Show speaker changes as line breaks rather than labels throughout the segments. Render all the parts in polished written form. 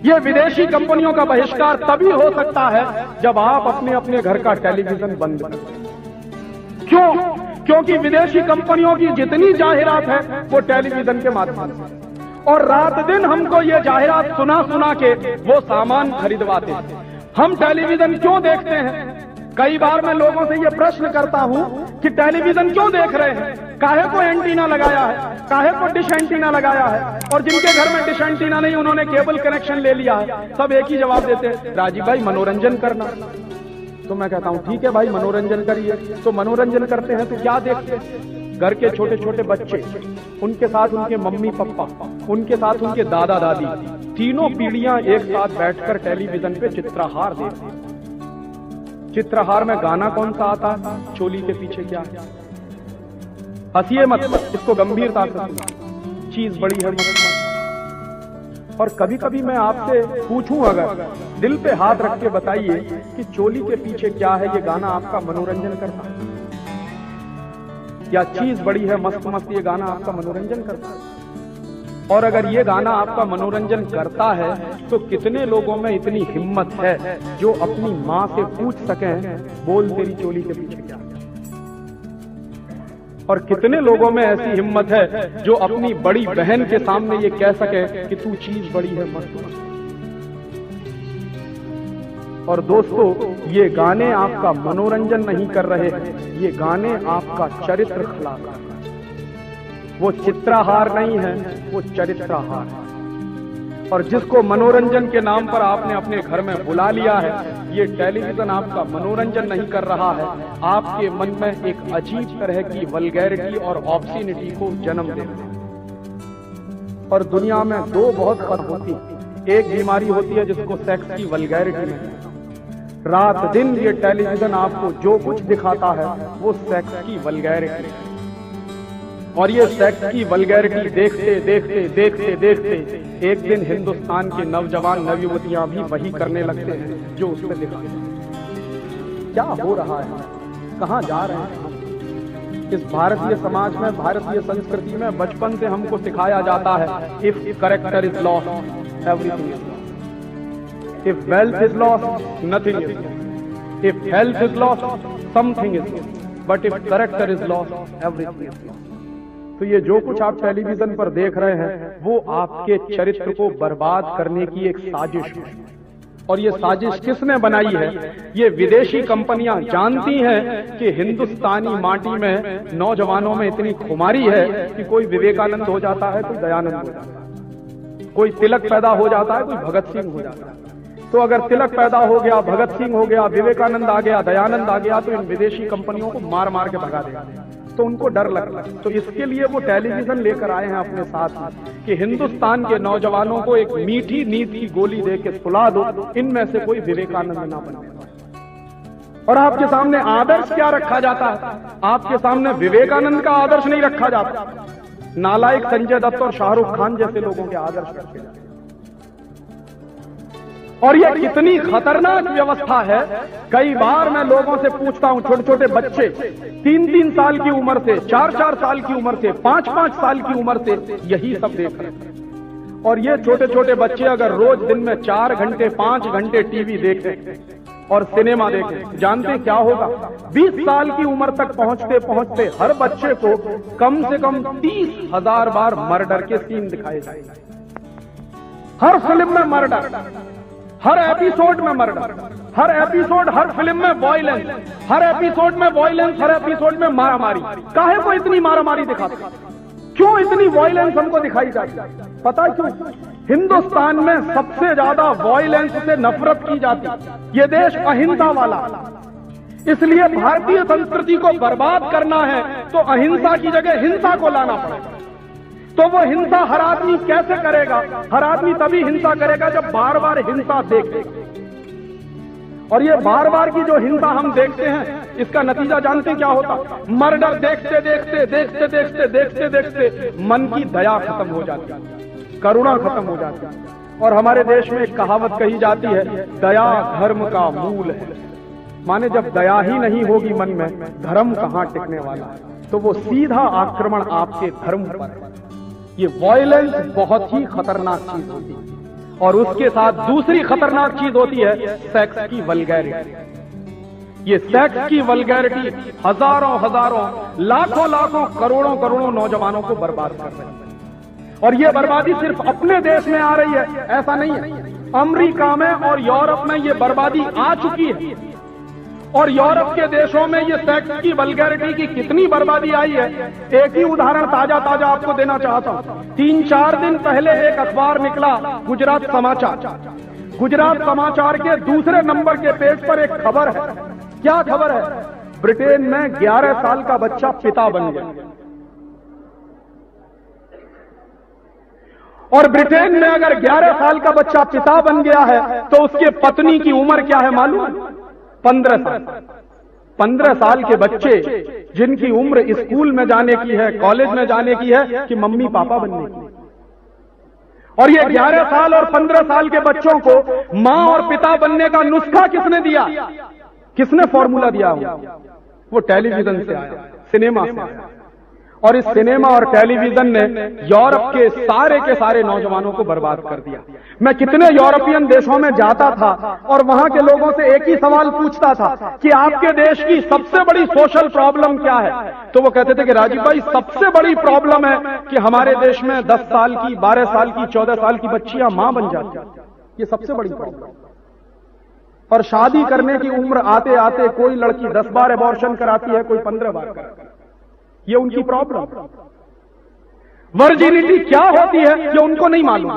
ये विदेशी कंपनियों का बहिष्कार तभी हो सकता है जब आप अपने अपने घर का टेलीविजन बंद करें। क्यों? क्योंकि विदेशी कंपनियों की जितनी जाहिरात है वो टेलीविजन के माध्यम से, और रात दिन हमको ये जाहिरात सुना सुना के वो सामान खरीदवाते हैं। हम टेलीविजन क्यों देखते हैं? कई बार मैं लोगों से ये प्रश्न करता हूं कि टेलीविजन क्यों देख रहे हैं, काहे को एंटीना लगाया है, काहे को डिश एंटीना लगाया है, और जिनके घर में डिश एंटीना नहीं उन्होंने केबल कनेक्शन ले लिया है। सब एक ही जवाब देते हैं, राजीव भाई मनोरंजन करना। तो मैं कहता हूं ठीक है भाई मनोरंजन करिए। तो मनोरंजन करते हैं तो क्या देखते हैं? घर के छोटे छोटे बच्चे, उनके साथ उनके मम्मी पापा, उनके साथ उनके दादा दादी, तीनों पीढ़ियां एक साथ बैठकर टेलीविजन पे चित्रहार देखते हैं। चित्रहार में गाना कौन सा आता है? चोली के पीछे क्या है। हंसिए मत, इसको गंभीरता से सुनो, चीज बड़ी है मत। और कभी कभी मैं आपसे पूछूं, अगर दिल पे हाथ रख के बताइए कि चोली के पीछे क्या है, ये गाना आपका मनोरंजन करता है या चीज बड़ी है मस्त मस्त, ये गाना आपका मनोरंजन करता है? और अगर ये गाना आपका मनोरंजन करता है तो कितने लोगों में इतनी हिम्मत है जो अपनी मां से पूछ सकें, बोल तेरी चोली के पीछे क्या है? और कितने लोगों में ऐसी हिम्मत है जो अपनी बड़ी बहन के सामने ये कह सके कि तू चीज बड़ी है मस्त मस्त। और दोस्तों, ये गाने आपका मनोरंजन नहीं कर रहे हैं, ये गाने आपका चरित्र खिला रहे हैं। वो चित्रहार नहीं है, वो चरित्रहार है। और जिसको मनोरंजन के नाम पर आपने अपने घर में बुला लिया है, ये टेलीविजन आपका मनोरंजन नहीं कर रहा है, आपके मन में एक अजीब तरह की वल्गैरिटी और ऑब्सिनिटी को जन्म दे रहा है। और दुनिया में दो बहुत खत होती है, एक बीमारी होती है जिसको सेक्स की वल्गैरिटी में, रात दिन ये टेलीविजन आपको जो कुछ दिखाता है वो सेक्स की वल्गैरिटी है। और ये सेक्स की वल्गैरिटी देखते देखते देखते देखते एक दिन हिंदुस्तान के नौजवान नवयुवतियां भी वही करने लगते हैं जो उसमें दिखाते हैं। क्या हो रहा है, कहां जा रहे हैं? इस भारतीय समाज में, भारतीय संस्कृति में बचपन से हमको सिखाया जाता है, if character is lost everything is lost, if wealth is lost nothing is lost, if health is lost something is lost, but if character is lost everything is lost. तो ये जो कुछ आप टेलीविजन पर देख रहे हैं वो आपके चरित्र को बर्बाद करने की एक साजिश है। और ये साजिश किसने बनाई है? ये विदेशी कंपनियां जानती हैं कि हिंदुस्तानी माटी में नौजवानों में इतनी खुमारी है कि कोई विवेकानंद हो जाता है, कोई दयानंद हो जाता है, कोई तिलक पैदा हो जाता है, कोई भगत सिंह हो जाता है। तो अगर तिलक पैदा हो गया, भगत सिंह हो गया, विवेकानंद आ गया, दयानंद आ गया, तो इन विदेशी कंपनियों को मार मार के भगा देगा। तो उनको डर लगता है। तो इसके लिए वो टेलीविजन लेकर आए हैं अपने साथ कि हिंदुस्तान के नौजवानों को एक मीठी नींद की गोली दे के सुला दो, इनमें से कोई विवेकानंद ना बने। और आपके सामने आदर्श क्या रखा जाता है? आपके सामने विवेकानंद का आदर्श नहीं रखा जाता, नालायक संजय दत्त और शाहरुख खान जैसे लोगों के आदर्श रखे जाते। और ये कितनी खतरनाक व्यवस्था है। कई बार मैं लोगों से पूछता हूं, छोटे छोटे बच्चे 3-3 साल की उम्र से, 4-4 साल की उम्र से, 5-5 साल की उम्र से यही सब देख रहे हैं। और ये छोटे छोटे बच्चे अगर रोज दिन में 4 घंटे 5 घंटे टीवी देखें और सिनेमा देखें, जानते क्या होगा? 20 साल की उम्र तक पहुंचते पहुंचते हर बच्चे को कम से कम 30,000 बार मर्डर के सीन दिखाए जाएंगे। हर फिल्म में मर्डर, हर एपिसोड में मर्डर, हर एपिसोड, हर फिल्म में वायलेंस, हर एपिसोड में वायलेंस, हर एपिसोड में मारामारी। काहे को इतनी मारामारी दिखाते? क्यों इतनी वायलेंस हमको दिखाई जाती है? पता है क्यों? हिंदुस्तान में सबसे ज्यादा वायलेंस से नफरत की जाती। ये देश अहिंसा वाला, इसलिए भारतीय संस्कृति को बर्बाद करना है तो अहिंसा की जगह हिंसा को लाना पड़ेगा। तो वो हिंसा हर आदमी कैसे करेगा? हर आदमी तभी हिंसा करेगा जब बार बार हिंसा देखे। और ये बार बार की जो हिंसा हम देखते हैं, इसका नतीजा जानते क्या होता? मर्डर देखते देखते देखते देखते देखते देखते मन की दया खत्म हो जाती है, करुणा खत्म हो जाती है। और हमारे देश में एक कहावत कही जाती है, दया धर्म का मूल है। माने जब दया ही नहीं होगी मन में, धर्म कहां टिकने वाला है? तो वो सीधा आक्रमण आपके धर्म पर। ये वायलेंस बहुत ही खतरनाक चीज होती है। और उसके साथ दूसरी खतरनाक चीज होती है सेक्स की वल्गैरिटी। ये सेक्स की वल्गैरिटी हजारों हजारों लाखों लाखों करोड़ों करोड़ों नौजवानों को बर्बाद कर रही है। और ये बर्बादी सिर्फ अपने देश में आ रही है ऐसा नहीं है, अमेरिका में और यूरोप में ये बर्बादी आ चुकी है। और यूरोप के देशों में ये सेक्स की वल्गैरिटी की कितनी बर्बादी आई है, एक ही उदाहरण ताजा ताजा आपको देना चाहता हूं। 3-4 दिन पहले एक अखबार निकला, गुजरात समाचार। गुजरात समाचार के दूसरे नंबर के पेज पर एक खबर है। क्या खबर है? ब्रिटेन में 11 साल का बच्चा पिता बन गया। और ब्रिटेन में अगर 11 साल का बच्चा पिता बन गया है तो उसके पत्नी की उम्र क्या है मालूम? 15 साल। 15 साल के बच्चे जिनकी उम्र स्कूल में जाने की है, कॉलेज में जाने की है कि मम्मी पापा बनने की। और ये 11 साल और 15 साल के बच्चों को मां और पिता बनने का नुस्खा किसने दिया? किसने फॉर्मूला दिया? वो टेलीविजन से आया, सिनेमा से आया। और इस सिनेमा और टेलीविजन ने यूरोप के सारे नौजवानों को बर्बाद कर दिया। मैं कितने यूरोपियन देशों में जाता था और वहां के लोगों से एक ही सवाल पूछता था कि आपके देश की सबसे बड़ी सोशल प्रॉब्लम क्या है? तो वो कहते थे कि राजीव भाई सबसे बड़ी प्रॉब्लम है कि हमारे देश में 10 साल की, 12 साल की, 14 साल की बच्चियां मां बन जाती हैं। ये सबसे बड़ी प्रॉब्लम। और शादी करने की उम्र आते आते कोई लड़की 10 बार अबॉर्शन कराती है, कोई 15 बार कराती है। ये उनकी प्रॉब्लम। वर्जिनिटी क्या होती है ये उनको नहीं मालूम।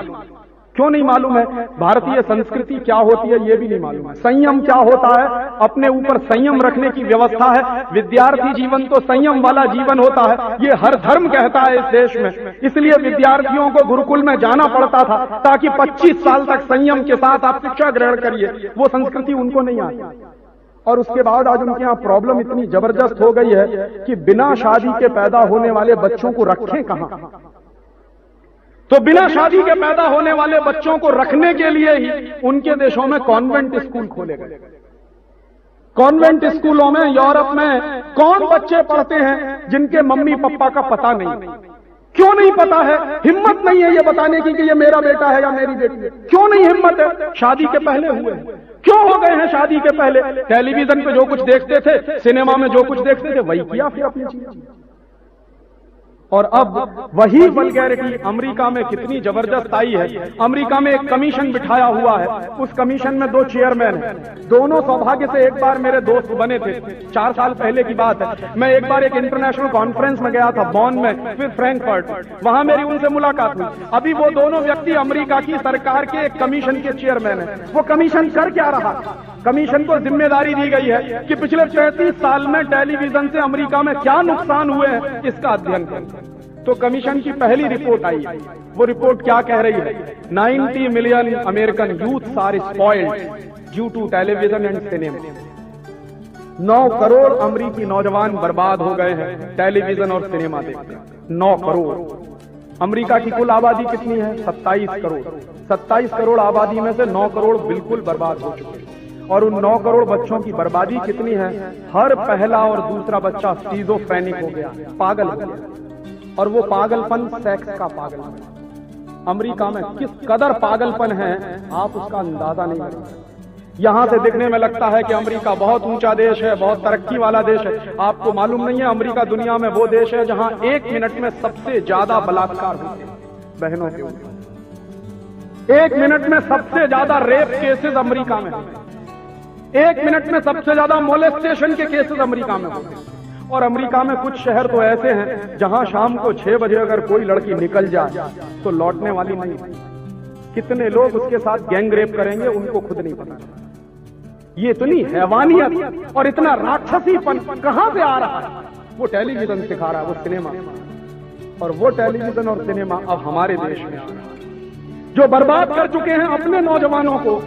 क्यों नहीं मालूम है? भारतीय संस्कृति क्या होती है ये भी नहीं मालूम है। संयम क्या होता है, अपने ऊपर संयम रखने की व्यवस्था है। विद्यार्थी जीवन तो संयम वाला जीवन होता है, ये हर धर्म कहता है इस देश में। इसलिए विद्यार्थियों को गुरुकुल में जाना पड़ता था ताकि 25 साल तक संयम के साथ आप शिक्षा ग्रहण करिए। वो संस्कृति उनको नहीं आती। और उसके बाद आज उनके यहां प्रॉब्लम इतनी जबरदस्त हो गई है कि बिना शादी के पैदा होने वाले बच्चों को रखें कहां? तो बिना शादी के पैदा होने वाले बच्चों को रखने के लिए ही उनके देशों में कॉन्वेंट स्कूल खोले गए। कॉन्वेंट स्कूलों में यूरोप में कौन बच्चे पढ़ते हैं जिनके मम्मी पापा का पता नहीं? क्यों नहीं पता है? हिम्मत नहीं है ये बताने की कि ये मेरा बेटा है या मेरी बेटी है। क्यों नहीं हिम्मत है? शादी के पहले हुए। क्यों हो गए हैं शादी के पहले? टेलीविजन पे जो कुछ देखते थे, सिनेमा में जो कुछ देखते थे, वही किया फिर अपनी चीज। और अब वही वल्गैरिटी अमेरिका में कितनी जबरदस्त आई है। अमेरिका में एक कमीशन बिठाया हुआ है, उस कमीशन में 2 चेयरमैन हैं। दोनों सौभाग्य से एक बार मेरे दोस्त बने थे, 4 साल पहले की बात है। मैं एक बार एक इंटरनेशनल कॉन्फ्रेंस में गया था, बॉन में, फिर फ्रैंकफर्ट। वहां मेरी उनसे मुलाकात हुई। अभी वो दोनों व्यक्ति अमेरिका की सरकार के एक कमीशन के चेयरमैन है। वो कमीशन कर क्या रहा? कमीशन को जिम्मेदारी दी गई है कि पिछले 33 साल में टेलीविजन से अमेरिका में क्या नुकसान हुए हैं इसका अध्ययन करें। तो कमीशन की पहली रिपोर्ट आई। वो रिपोर्ट क्या कह रही है? 90 million American youth are spoiled due to television and cinema. 9 crore अमेरिकी नौजवान बर्बाद हो गए हैं टेलीविजन और सिनेमा देखकर। 9 करोड़। अमेरिका की कुल आबादी कितनी है? 27 करोड़। 27 करोड़ आबादी में से 9 करोड़ बिल्कुल बर्बाद हो चुके हैं। और उन 9 करोड़ बच्चों की बर्बादी कितनी है? हर पहला और दूसरा बच्चा स्किज़ोफ्रेनिक हो गया, पागल हो गया। और वो पागलपन सेक्स का पागलपन। अमेरिका में किस कदर पागलपन है आप उसका अंदाजा नहीं करेंगे। यहां से दिखने में लगता है कि अमेरिका बहुत ऊंचा देश है, बहुत तरक्की वाला देश है। आपको मालूम नहीं है अमेरिका दुनिया में वो देश है जहां 1 मिनट में सबसे ज्यादा बलात्कार होते हैं बहनों के ऊपर। 1 मिनट में सबसे ज्यादा रेप केसेस अमेरिका में, 1 मिनट में सबसे ज्यादा मोलेस्टेशन के केसेस अमेरिका में होते हैं। और अमेरिका में कुछ शहर तो ऐसे हैं जहां शाम को 6 बजे अगर कोई लड़की निकल जाए तो लौटने वाली नहीं। कितने लोग उसके साथ गैंग रेप करेंगे उनको खुद नहीं पता। ये इतनी हैवानियत और इतना राक्षसीपन कहां से आ रहा है? वो टेलीविजन सिखा रहा है, वो सिनेमा। और वो टेलीविजन और सिनेमा अब हमारे देश में आ रहा है, जो बर्बाद कर चुके हैं अपने नौजवानों को।